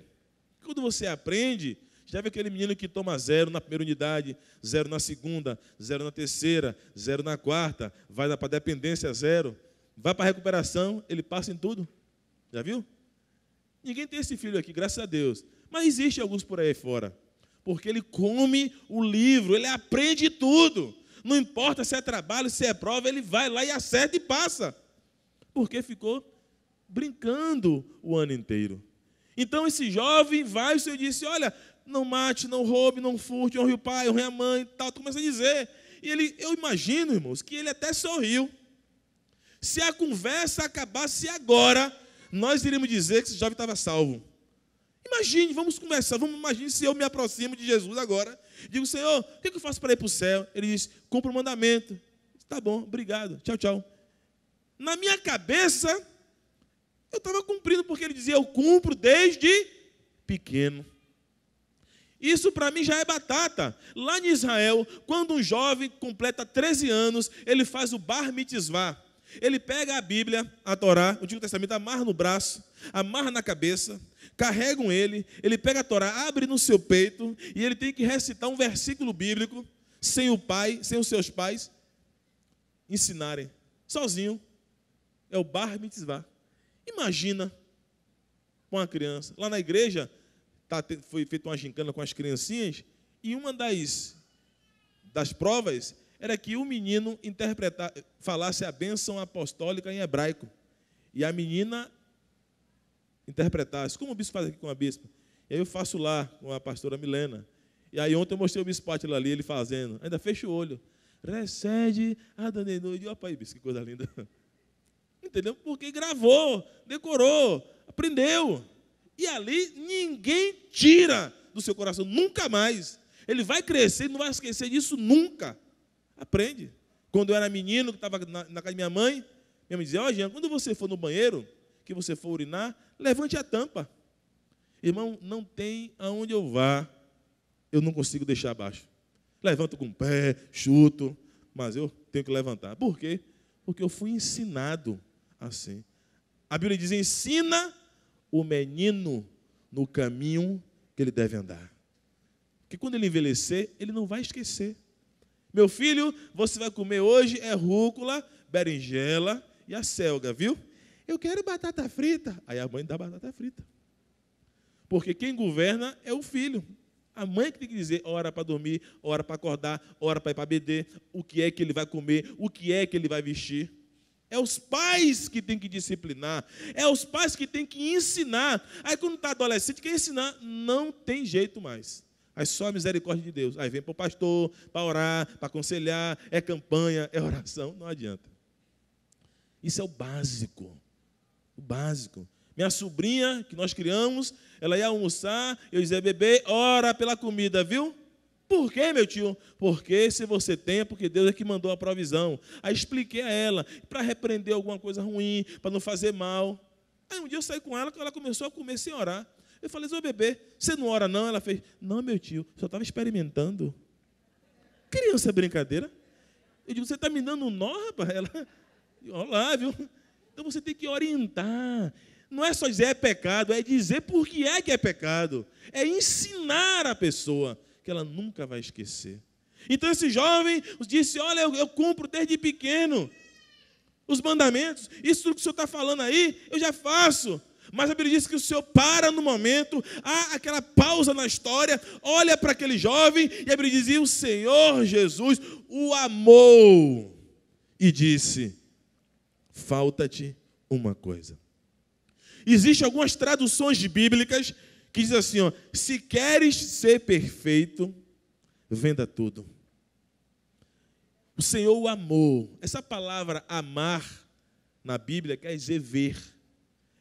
Quando você aprende, já vê aquele menino que toma 0 na primeira unidade, 0 na segunda, 0 na terceira, 0 na quarta, vai para a dependência 0, vai para a recuperação, ele passa em tudo. Já viu? Ninguém tem esse filho aqui, graças a Deus. Mas existe alguns por aí fora, porque ele come o livro, ele aprende tudo. Não importa se é trabalho, se é prova, ele vai lá e acerta e passa. Porque ficou brincando o ano inteiro. Então esse jovem vai, o Senhor disse, olha, não mate, não roube, não furte, honre o pai, honre a mãe, e tal. Começa a dizer. E eu imagino, irmãos, que ele até sorriu. Se a conversa acabasse agora, nós iríamos dizer que esse jovem estava salvo. Imagine, vamos conversar, imagine se eu me aproximo de Jesus agora, digo, Senhor, o que eu faço para ir para o céu? Ele diz, cumpra o mandamento. Tá bom, obrigado, tchau, tchau. Na minha cabeça, eu estava cumprindo, porque ele dizia, eu cumpro desde pequeno. Isso para mim já é batata. Lá em Israel, quando um jovem completa 13 anos, ele faz o bar mitzvah. Ele pega a Bíblia, a Torá, o Antigo Testamento, amarra no braço, amarra na cabeça, carregam ele pega a Torá, abre no seu peito, e ele tem que recitar um versículo bíblico, sem o pai, sem os seus pais ensinarem, sozinho. É o bar mitzvah. Imagina uma criança. Lá na igreja, foi feita uma gincana com as criancinhas, e uma das provas era que o menino falasse a bênção apostólica em hebraico. E a menina interpretasse, como o bispo faz aqui com a bispa. E aí eu faço lá com a pastora Milena. E aí ontem eu mostrei o bispo Átila ali, ele fazendo. Ainda fecha o olho. Recede a Danenui. Opa aí, bispo, que coisa linda. Entendeu? Porque gravou, decorou, aprendeu. E ali ninguém tira do seu coração, nunca mais. Ele vai crescer e não vai esquecer disso nunca. Aprende. Quando eu era menino, que estava na casa da minha mãe dizia, ó, Jean, quando você for no banheiro, que você for urinar, levante a tampa. Irmão, não tem aonde eu vá, eu não consigo deixar abaixo. Levanto com o pé, chuto, mas eu tenho que levantar. Por quê? Porque eu fui ensinado assim. A Bíblia diz, ensina o menino no caminho que ele deve andar. Porque quando ele envelhecer, ele não vai esquecer. Meu filho, você vai comer hoje rúcula, berinjela e acelga, viu? Eu quero batata frita. Aí a mãe dá batata frita. Porque quem governa é o filho. A mãe que tem que dizer hora para dormir, hora para acordar, hora para ir para BD, o que é que ele vai comer, o que é que ele vai vestir. É os pais que têm que disciplinar, é os pais que têm que ensinar. Aí quando está adolescente, quer ensinar, não tem jeito mais. Aí só a misericórdia de Deus. Aí vem para o pastor, para orar, para aconselhar, é campanha, é oração, não adianta. Isso é o básico. O básico. Minha sobrinha, que nós criamos, ela ia almoçar, eu dizia, bebê, ora pela comida, viu? Por quê, meu tio? Porque se você tem, é porque Deus é que mandou a provisão. Aí expliquei a ela, para repreender alguma coisa ruim, para não fazer mal. Aí um dia eu saí com ela, ela começou a comer sem orar. Eu falei, ô bebê, você não ora não? Ela fez, não, meu tio, só estava experimentando. Criança é brincadeira. Eu digo, você está me dando um nó, rapaz? Ela, olha lá, viu? Então você tem que orientar. Não é só dizer é pecado, é dizer por que é pecado. É ensinar a pessoa que ela nunca vai esquecer. Então esse jovem disse, olha, eu cumpro desde pequeno os mandamentos. Isso tudo que o senhor está falando aí, eu já faço. Mas a Bíblia diz que o Senhor para no momento, há aquela pausa na história, olha para aquele jovem, e a Bíblia diz, e o Senhor Jesus o amou e disse, falta-te uma coisa. Existem algumas traduções bíblicas que dizem assim, ó, se queres ser perfeito, venda tudo. O Senhor o amou. Essa palavra amar na Bíblia quer dizer ver.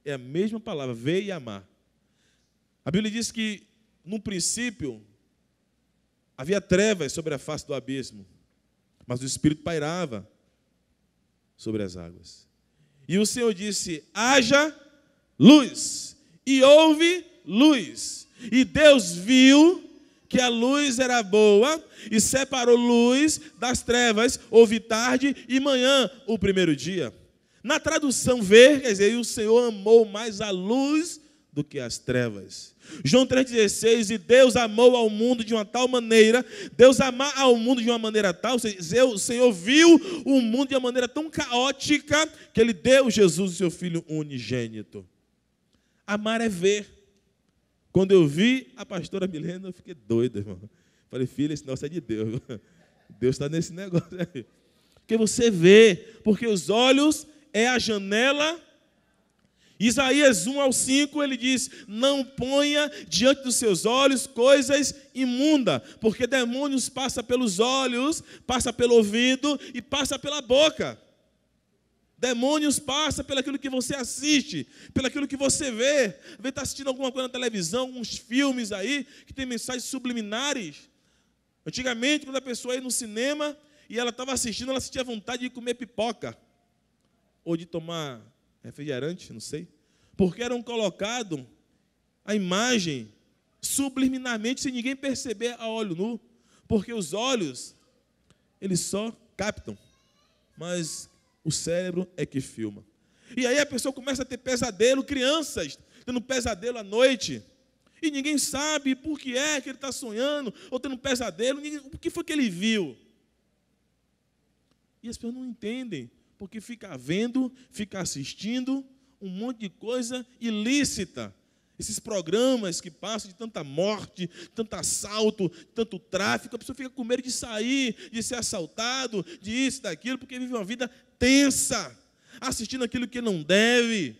É a mesma palavra, ver e amar. A Bíblia diz que, no princípio, havia trevas sobre a face do abismo, mas o Espírito pairava sobre as águas. E o Senhor disse, haja luz, e houve luz. E Deus viu que a luz era boa, e separou luz das trevas, houve tarde e manhã, o primeiro dia. Na tradução ver, quer dizer, o Senhor amou mais a luz do que as trevas. João 3,16, e Deus amou ao mundo de uma tal maneira, Deus amar ao mundo de uma maneira tal, o Senhor viu o mundo de uma maneira tão caótica, que Ele deu Jesus, o seu Filho unigênito. Amar é ver. Quando eu vi a pastora Milena, eu fiquei doido, irmão. Falei, filha, esse negócio é de Deus. Deus está nesse negócio aí. Porque você vê, porque os olhos é a janela. Isaías 1:5, ele diz, não ponha diante dos seus olhos coisas imundas, porque demônios passam pelos olhos, passa pelo ouvido e passa pela boca. Demônios passam pelo aquilo que você assiste, pelo aquilo que você vê. Às vezes está assistindo alguma coisa na televisão, uns filmes aí, que tem mensagens subliminares. Antigamente, quando a pessoa ia no cinema e ela estava assistindo, ela sentia vontade de comer pipoca. Ou de tomar refrigerante, não sei. Porque eram colocados a imagem subliminarmente, sem ninguém perceber a olho nu. Porque os olhos, eles só captam. Mas o cérebro é que filma. E aí a pessoa começa a ter pesadelo, crianças tendo pesadelo à noite. E ninguém sabe por que é que ele está sonhando, ou tendo pesadelo, o que foi que ele viu. E as pessoas não entendem, porque fica vendo, fica assistindo um monte de coisa ilícita. Esses programas que passam de tanta morte, tanto assalto, tanto tráfico, a pessoa fica com medo de sair, de ser assaltado, de isso, daquilo, porque vive uma vida tensa, assistindo aquilo que não deve,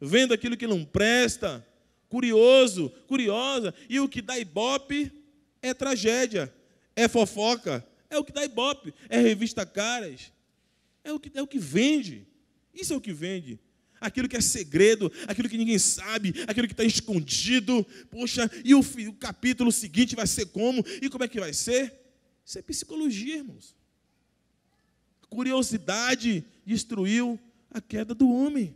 vendo aquilo que não presta, curioso, curiosa, e o que dá ibope é tragédia, é fofoca, é o que dá ibope, é revista Caras, é o que vende, isso é o que vende. Aquilo que é segredo, aquilo que ninguém sabe, aquilo que está escondido. Poxa, e o capítulo seguinte vai ser como? E como é que vai ser? Isso é psicologia, irmãos. curiosidade destruiu a queda do homem.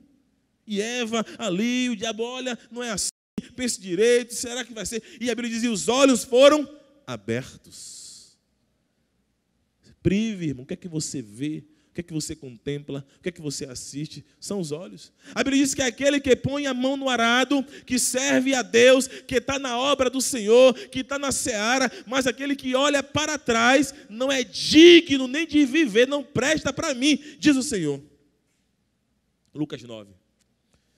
E Eva ali, o diabo, olha, não é assim, pense direito, será que vai ser? E a Bíblia diz, e os olhos foram abertos. Prive, irmão, o que é que você vê? O que é que você contempla? O que é que você assiste? São os olhos. A Bíblia diz que é aquele que põe a mão no arado, que serve a Deus, que está na obra do Senhor, que está na seara, mas aquele que olha para trás não é digno nem de viver, não presta para mim, diz o Senhor. Lucas 9.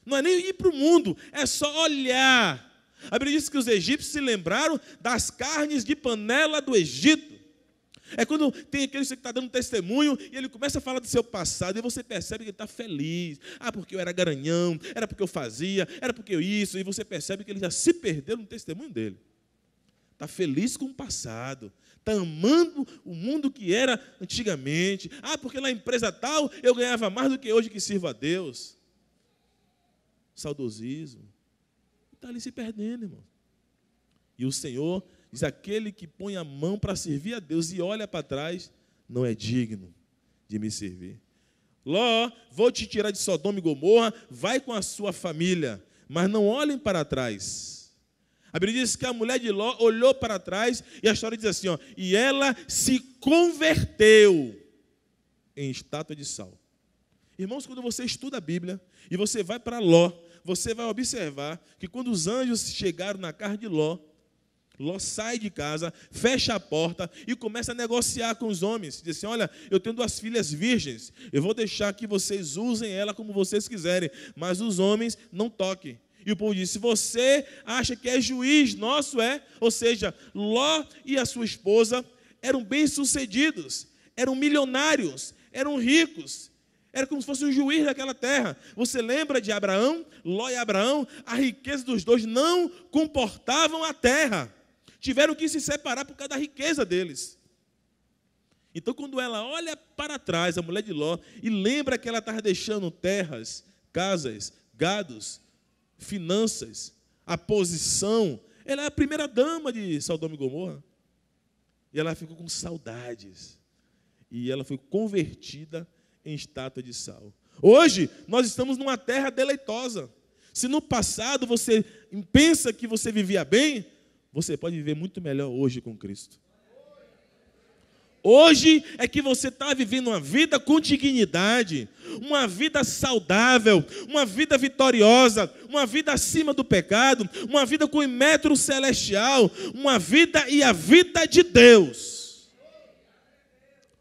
Não é nem ir para o mundo, é só olhar. A Bíblia diz que os egípcios se lembraram das carnes de panela do Egito. É quando tem aquele que está dando testemunho e ele começa a falar do seu passado e você percebe que ele está feliz. Ah, porque eu era garanhão, era porque eu fazia, era porque eu isso. E você percebe que ele já se perdeu no testemunho dele. Está feliz com o passado. Está amando o mundo que era antigamente. Ah, porque na empresa tal eu ganhava mais do que hoje que sirvo a Deus. Saudosismo. Está ali se perdendo, irmão. E o Senhor diz, aquele que põe a mão para servir a Deus e olha para trás, não é digno de me servir. Ló, vou te tirar de Sodoma e Gomorra, vai com a sua família, mas não olhem para trás. A Bíblia diz que a mulher de Ló olhou para trás e a história diz assim, ó, e ela se converteu em estátua de sal. Irmãos, quando você estuda a Bíblia e você vai para Ló, você vai observar que quando os anjos chegaram na casa de Ló sai de casa, fecha a porta e começa a negociar com os homens. Diz assim, olha, eu tenho 2 filhas virgens, eu vou deixar que vocês usem ela como vocês quiserem, mas os homens não toquem. E o povo disse, você acha que é juiz nosso, é? Ou seja, Ló e a sua esposa eram bem-sucedidos, eram milionários, eram ricos. Era como se fosse um juiz daquela terra. Você lembra de Abraão? Ló e Abraão, a riqueza dos dois não comportavam a terra. Tiveram que se separar por causa da riqueza deles. Então, quando ela olha para trás, a mulher de Ló, e lembra que ela estava deixando terras, casas, gados, finanças, a posição, ela é a primeira dama de Sodoma e Gomorra. E ela ficou com saudades. E ela foi convertida em estátua de sal. Hoje, nós estamos numa terra deleitosa. Se no passado você pensa que você vivia bem, você pode viver muito melhor hoje com Cristo. Hoje é que você está vivendo uma vida com dignidade, uma vida saudável, uma vida vitoriosa, uma vida acima do pecado, uma vida com o metro celestial, uma vida e a vida de Deus.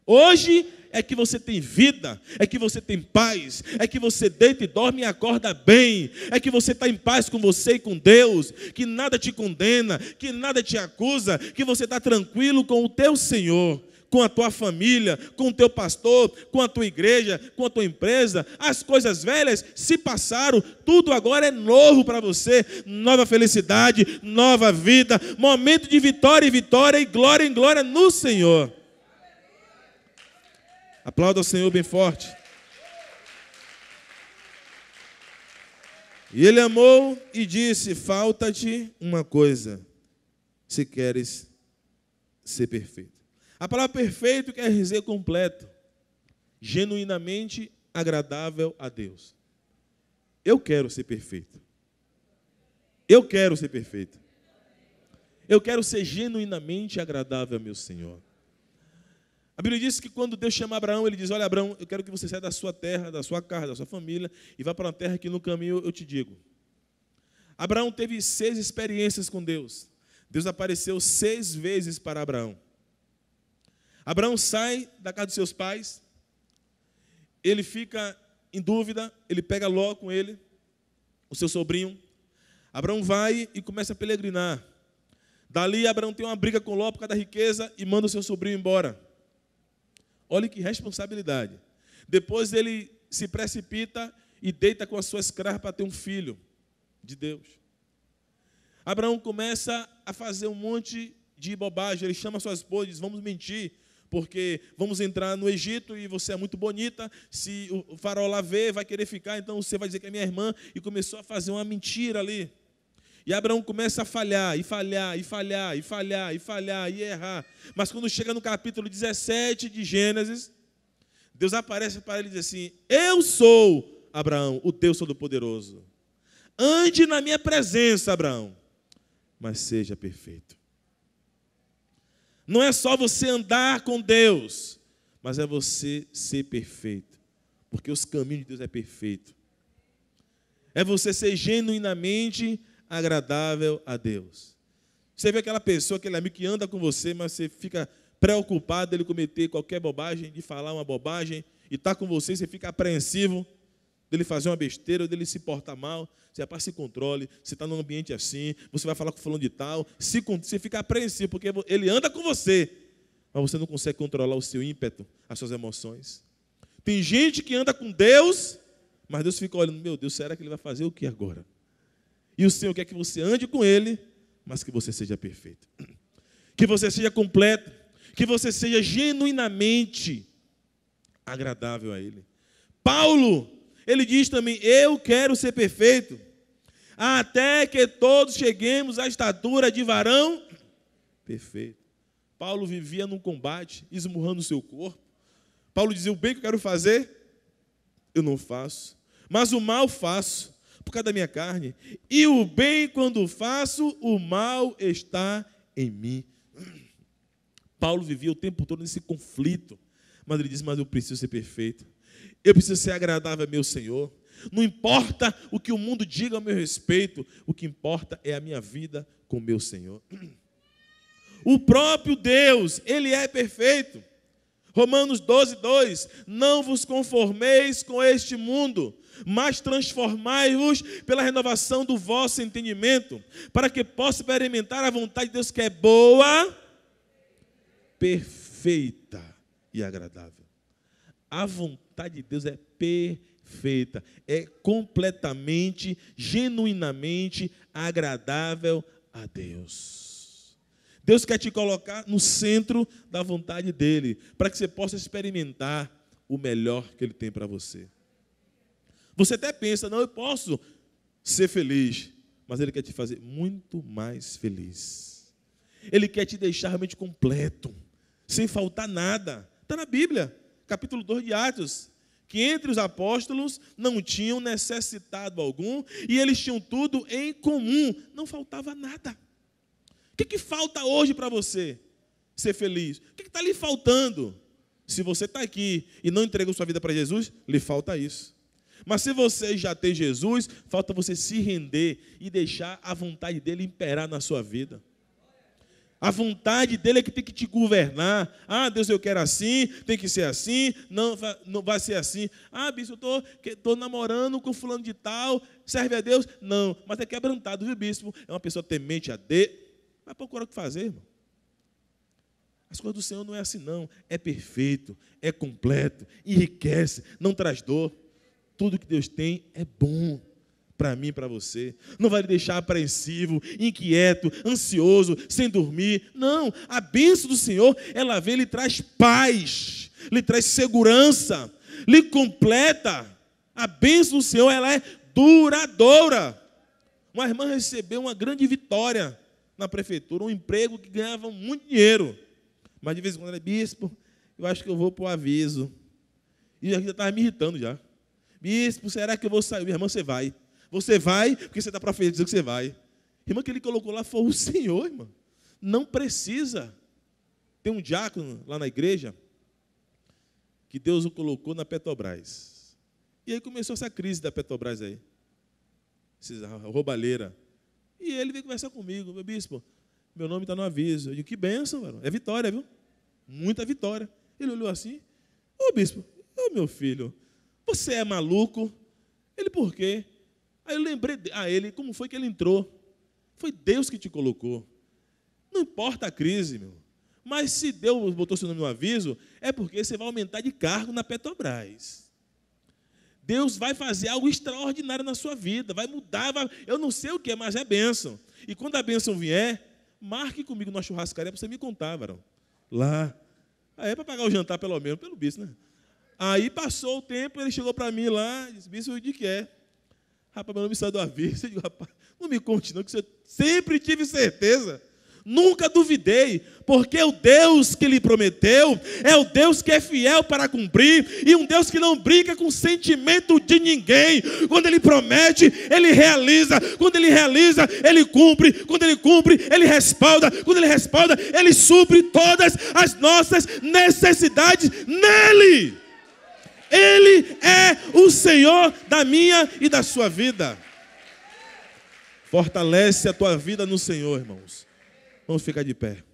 Hoje é que você tem vida, é que você tem paz, é que você deita e dorme e acorda bem, é que você está em paz com você e com Deus, que nada te condena, que nada te acusa, que você está tranquilo com o teu Senhor, com a tua família, com o teu pastor, com a tua igreja, com a tua empresa. As coisas velhas se passaram, tudo agora é novo para você, nova felicidade, nova vida, momento de vitória em vitória e glória em glória no Senhor. Aplauda ao Senhor bem forte. E ele amou e disse, falta-te uma coisa, se queres ser perfeito. A palavra perfeito quer dizer completo, genuinamente agradável a Deus. Eu quero ser perfeito. Eu quero ser perfeito. Eu quero ser genuinamente agradável ao meu Senhor. A Bíblia diz que quando Deus chama Abraão, ele diz, olha Abraão, eu quero que você saia da sua terra, da sua casa, da sua família, e vá para uma terra que no caminho eu te digo. Abraão teve 6 experiências com Deus. Deus apareceu 6 vezes para Abraão. Abraão sai da casa dos seus pais, ele fica em dúvida, ele pega Ló com ele, o seu sobrinho. Abraão vai e começa a peregrinar. Dali Abraão tem uma briga com Ló por causa da riqueza e manda o seu sobrinho embora. Olha que responsabilidade. Depois ele se precipita e deita com a sua escrava para ter um filho de Deus. Abraão começa a fazer um monte de bobagem. Ele chama a sua esposa e diz, vamos mentir, porque vamos entrar no Egito e você é muito bonita. Se o faraó lá ver, vai querer ficar, então você vai dizer que é minha irmã. E começou a fazer uma mentira ali. E Abraão começa a falhar, e falhar, e falhar, e falhar, e falhar, e errar. Mas quando chega no capítulo 17 de Gênesis, Deus aparece para ele e diz assim: eu sou, Abraão, o Deus Todo-Poderoso. Ande na minha presença, Abraão, mas seja perfeito. Não é só você andar com Deus, mas é você ser perfeito, porque os caminhos de Deus é perfeito. É você ser genuinamente agradável a Deus. Você vê aquela pessoa, aquele amigo que anda com você, mas você fica preocupado dele cometer qualquer bobagem, de falar uma bobagem, e está com você, você fica apreensivo dele fazer uma besteira, dele se portar mal. Você rapaz, se controle, você está num ambiente assim, você vai falar com o fulano de tal, você fica apreensivo, porque ele anda com você, mas você não consegue controlar o seu ímpeto, as suas emoções. Tem gente que anda com Deus, mas Deus fica olhando: meu Deus, será que ele vai fazer o que agora? E o Senhor quer que você ande com Ele, mas que você seja perfeito, que você seja completo, que você seja genuinamente agradável a Ele. Paulo, ele diz também: eu quero ser perfeito, até que todos cheguemos à estatura de varão perfeito. Paulo vivia num combate, esmurrando o seu corpo. Paulo dizia: o bem que eu quero fazer, eu não faço, mas o mal faço, por causa da minha carne. E o bem, quando faço, o mal está em mim. Paulo vivia o tempo todo nesse conflito, mas ele diz: mas eu preciso ser perfeito, eu preciso ser agradável a meu Senhor. Não importa o que o mundo diga a meu respeito, o que importa é a minha vida com o meu Senhor. O próprio Deus, Ele é perfeito. Romanos 12:2, não vos conformeis com este mundo, mas transformai-vos pela renovação do vosso entendimento, para que possa experimentar a vontade de Deus, que é boa, perfeita e agradável. A vontade de Deus é perfeita, é completamente, genuinamente agradável a Deus. Deus quer te colocar no centro da vontade dEle, para que você possa experimentar o melhor que Ele tem para você. Você até pensa: não, eu posso ser feliz, mas Ele quer te fazer muito mais feliz. Ele quer te deixar realmente completo, sem faltar nada. Está na Bíblia, capítulo 2 de Atos, que entre os apóstolos não tinham necessitado algum, e eles tinham tudo em comum, não faltava nada. O que falta hoje para você ser feliz? O que está lhe faltando? Se você está aqui e não entregou sua vida para Jesus, lhe falta isso. Mas se você já tem Jesus, falta você se render e deixar a vontade dele imperar na sua vida. A vontade dele é que tem que te governar. Ah, Deus, eu quero assim, tem que ser assim, não vai ser assim. Ah, bispo, eu estou namorando com fulano de tal, serve a Deus? Não, mas é quebrantado, viu, bispo? É uma pessoa temente a Deus. Vai procurar o que fazer, irmão. As coisas do Senhor não é assim, não. É perfeito, é completo, enriquece, não traz dor. Tudo que Deus tem é bom para mim e para você. Não vai lhe deixar apreensivo, inquieto, ansioso, sem dormir. Não, a bênção do Senhor, ela vem, lhe traz paz, lhe traz segurança, lhe completa. A bênção do Senhor, ela é duradoura. Uma irmã recebeu uma grande vitória na prefeitura, um emprego que ganhava muito dinheiro. Mas de vez em quando ela: bispo, eu acho que eu vou para o aviso. E já estava me irritando já. Bispo, será que eu vou sair? Minha irmã, você vai. Você vai, porque você está para frente dizer que você vai. Irmã, que ele colocou lá foi o Senhor, irmã. Não precisa. Tem um diácono lá na igreja que Deus o colocou na Petrobras. E aí começou essa crise da Petrobras aí. Essa roubalheira. E ele veio conversar comigo: meu bispo, meu nome está no aviso. Eu digo: que bênção, mano. É vitória, viu? Muita vitória. Ele olhou assim: ô bispo, ô meu filho, você é maluco? Ele: por quê? Aí eu lembrei ele, como foi que ele entrou? Foi Deus que te colocou. Não importa a crise, meu. Mas se Deus botou seu nome no aviso, é porque você vai aumentar de cargo na Petrobras. Deus vai fazer algo extraordinário na sua vida, vai mudar, eu não sei o que é, mas é bênção. E quando a bênção vier, marque comigo numa churrascaria para você me contar, varão. Lá. Aí é para pagar o jantar pelo menos, pelo bispo, né? Aí passou o tempo, ele chegou para mim lá, disse: bispo, de que é? Rapaz, meu nome saiu do aviso. Eu digo: rapaz, não me conte não, que eu sempre tive certeza. Nunca duvidei, porque o Deus que lhe prometeu é o Deus que é fiel para cumprir, e um Deus que não brinca com o sentimento de ninguém. Quando Ele promete, Ele realiza. Quando Ele realiza, Ele cumpre. Quando Ele cumpre, Ele respalda. Quando Ele respalda, Ele supre todas as nossas necessidades nele. Ele é o Senhor da minha e da sua vida. Fortalece a tua vida no Senhor, irmãos. Vamos ficar de pé.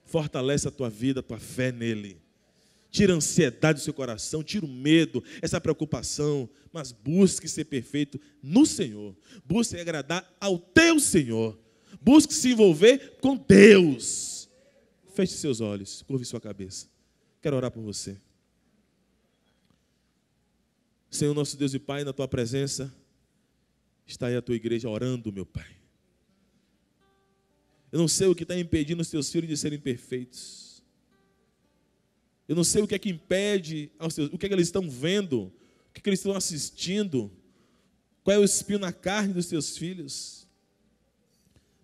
Fortalece a tua vida, a tua fé nele. Tira a ansiedade do seu coração, tira o medo, essa preocupação, mas busque ser perfeito no Senhor. Busque agradar ao teu Senhor. Busque se envolver com Deus. Feche seus olhos, curve sua cabeça. Quero orar por você. Senhor, nosso Deus e Pai, na tua presença está aí a tua igreja orando, meu Pai. Eu não sei o que está impedindo os teus filhos de serem perfeitos. Eu não sei o que é que impede, o que é que eles estão vendo, o que é que eles estão assistindo, qual é o espinho na carne dos teus filhos.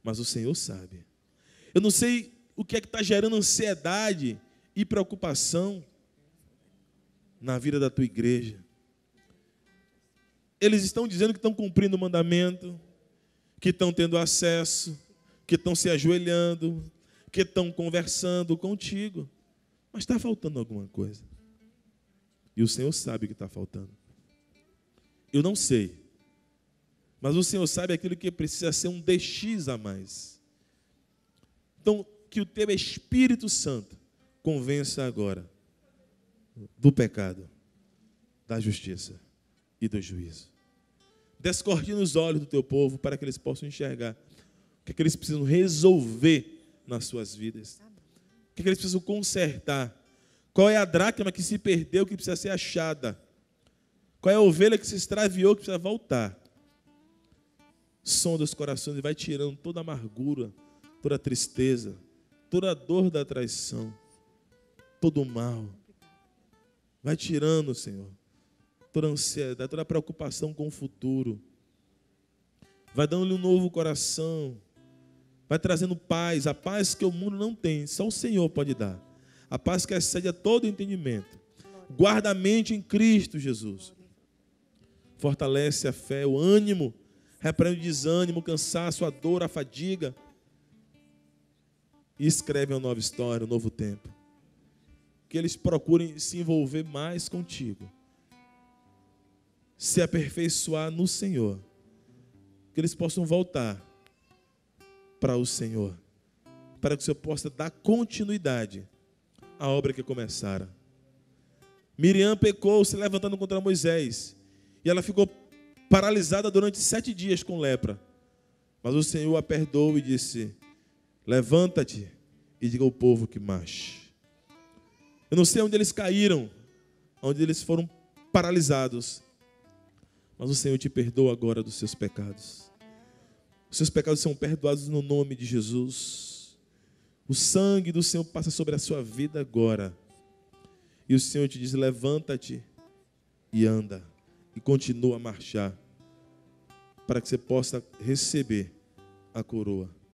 Mas o Senhor sabe. Eu não sei o que é que está gerando ansiedade e preocupação na vida da tua igreja. Eles estão dizendo que estão cumprindo o mandamento, que estão tendo acesso, que estão se ajoelhando, que estão conversando contigo. Mas está faltando alguma coisa. E o Senhor sabe o que está faltando. Eu não sei. Mas o Senhor sabe aquilo que precisa ser um DX a mais. Então, que o teu Espírito Santo convença agora do pecado, da justiça e do juízo. Descortina os olhos do teu povo para que eles possam enxergar o que eles precisam resolver nas suas vidas. O que eles precisam consertar. Qual é a dracma que se perdeu, que precisa ser achada. Qual é a ovelha que se extraviou, que precisa voltar. Sonda os corações e vai tirando toda a amargura, toda a tristeza, toda a dor da traição, todo o mal. Vai tirando, Senhor, toda a ansiedade, toda a preocupação com o futuro. Vai dando-lhe um novo coração. Vai trazendo paz, a paz que o mundo não tem, só o Senhor pode dar. A paz que excede a todo entendimento. Guarda a mente em Cristo Jesus. Fortalece a fé, o ânimo, repreende o desânimo, o cansaço, a dor, a fadiga. E escreve uma nova história, um novo tempo. Que eles procurem se envolver mais contigo. Se aperfeiçoar no Senhor. Que eles possam voltar para o Senhor, para que o Senhor possa dar continuidade à obra que começara. Miriam pecou se levantando contra Moisés, e ela ficou paralisada durante 7 dias com lepra. Mas o Senhor a perdoou e disse: levanta-te e diga ao povo que marche. Eu não sei onde eles caíram, onde eles foram paralisados, mas o Senhor te perdoa agora dos seus pecados. Os seus pecados são perdoados no nome de Jesus. O sangue do Senhor passa sobre a sua vida agora. E o Senhor te diz: levanta-te e anda. E continua a marchar. Para que você possa receber a coroa